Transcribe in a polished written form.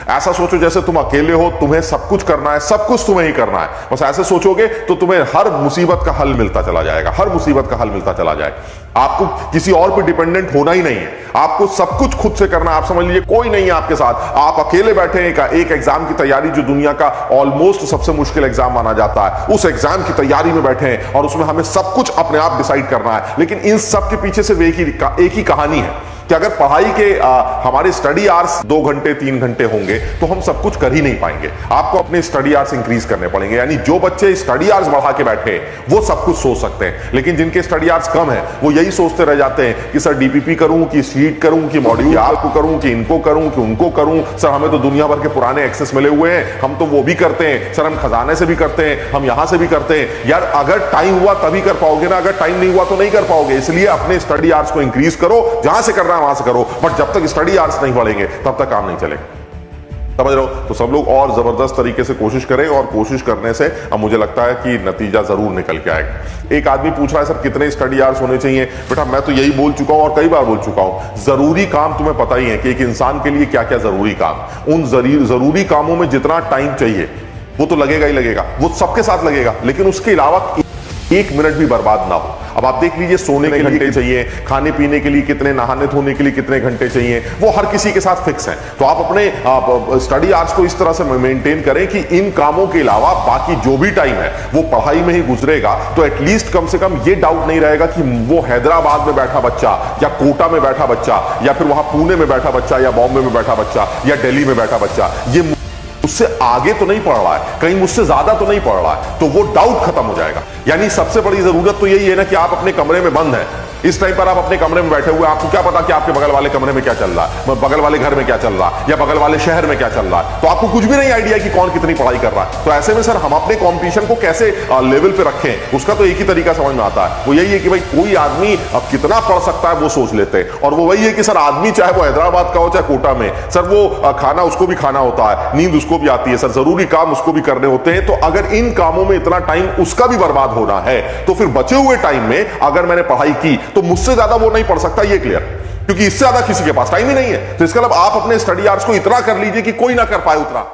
ऐसा सोचो जैसे तुम अकेले हो, तुम्हें सब कुछ करना है, सब कुछ तुम्हें ही करना है। बस ऐसे सोचोगे तो तुम्हें हर मुसीबत का हल मिलता चला जाएगा, हर मुसीबत का हल मिलता चला जाएगा। आपको किसी और पे डिपेंडेंट होना ही नहीं है, आपको सब कुछ खुद से करना। आप समझ लीजिए कोई नहीं है आपके साथ, आप अकेले बैठे हैं। एक एग्जाम की तैयारी जो दुनिया का ऑलमोस्ट सबसे मुश्किल एग्जाम माना जाता है, उस एग्जाम की तैयारी में बैठे हैं और उसमें हमें सब कुछ अपने आप डिसाइड करना है। लेकिन इन सब के पीछे सिर्फ एक ही कहानी है कि अगर पढ़ाई के हमारे स्टडी आवर्स 2 घंटे 3 घंटे होंगे तो हम सब कुछ कर ही नहीं पाएंगे। आपको अपने स्टडी आवर्स इंक्रीज करने पड़ेंगे। यानी जो बच्चे स्टडी आवर्स बढ़ा के बैठे वो सब कुछ सोच सकते हैं, लेकिन जिनके स्टडी आवर्स कम है वो यही सोचते रह जाते हैं कि सर डीपीपी करूं कि शीट करूं कि मॉड्यूल आपको करूं कि इनको करूं कि उनको करूं। सर हमें तो दुनिया भर के पुराने एक्सेस मिले हुए हैं, हम तो वो भी करते हैं। सर हम खजाने से भी करते हैं, हम यहां से भी करते हैं। यार अगर टाइम हुआ तभी कर पाओगे ना, अगर टाइम नहीं हुआ तो नहीं कर पाओगे। इसलिए अपने स्टडी आवर्स को इंक्रीज करो, जहां से करना है वहां से करो, बट जब तक स्टडी आवर्स नहीं बढ़ेंगे तब तक काम नहीं चलेगा। समझ रहे हो? तो सब लोग और जबरदस्त तरीके से कोशिश करें, और कोशिश करने से अब मुझे लगता है कि नतीजा जरूर निकल के आएगा। एक आदमी पूछ रहा है सर कितने स्टडी आवर्स होने चाहिए? बेटा मैं तो यही बोल चुका हूं और कई बार बोल चुका हूं, जरूरी काम तुम्हें पता ही है कि एक इंसान के लिए क्या क्या जरूरी काम। उन जरूरी कामों में जितना टाइम चाहिए वो तो लगेगा ही लगेगा, वो सबके साथ लगेगा, लेकिन उसके अलावा 1 मिनट भी बर्बाद ना हो। अब आप देख लीजिए सोने के घंटे चाहिए, खाने पीने के लिए कितने, नहाने धोने के लिए कितने घंटे चाहिए, वो हर किसी के साथ फिक्स है। तो आप अपने स्टडी आवर्स को इस तरह से मेंटेन करें कि इन कामों के अलावा बाकी जो भी टाइम है वो पढ़ाई में ही गुजरेगा। तो एटलीस्ट कम से कम ये डाउट नहीं रहेगा कि वो हैदराबाद में बैठा बच्चा या कोटा में बैठा बच्चा या फिर वहां पुणे में बैठा बच्चा या बॉम्बे में बैठा बच्चा या दिल्ली में बैठा बच्चा ये उससे आगे तो नहीं पढ़ रहा है, कहीं मुझसे ज्यादा तो नहीं पढ़ रहा है, तो वो डाउट खत्म हो जाएगा। यानी सबसे बड़ी जरूरत तो यही है ना कि आप अपने कमरे में बंद हैं, इस टाइम पर आप अपने कमरे में बैठे हुए, आपको क्या पता कि आपके बगल वाले कमरे में क्या चल रहा है, बगल वाले घर में क्या चल रहा है या बगल वाले शहर में क्या चल रहा है, तो आपको कुछ भी नहीं आइडिया कि कौन कितनी पढ़ाई कर रहा है। तो ऐसे में सर हम अपने कंपटीशन को कैसे लेवल पे रखें, उसका तो एक ही तरीका समझ में आता है, वो यही है कि भाई कोई आदमी अब कितना पढ़ सकता है वो सोच लेते हैं। और वो वही है कि सर आदमी चाहे वो हैदराबाद का हो चाहे कोटा में, सर वो खाना उसको भी खाना होता है, नींद उसको भी आती है, सर जरूरी काम उसको भी करने होते हैं। तो अगर इन कामों में इतना टाइम उसका भी बर्बाद होना है तो फिर बचे हुए टाइम में अगर मैंने पढ़ाई की तो मुझसे ज्यादा वो नहीं पढ़ सकता, ये क्लियर, क्योंकि इससे ज्यादा किसी के पास टाइम ही नहीं है। तो इसका मतलब आप अपने स्टडी आवर्स को इतना कर लीजिए कि कोई ना कर पाए उतना।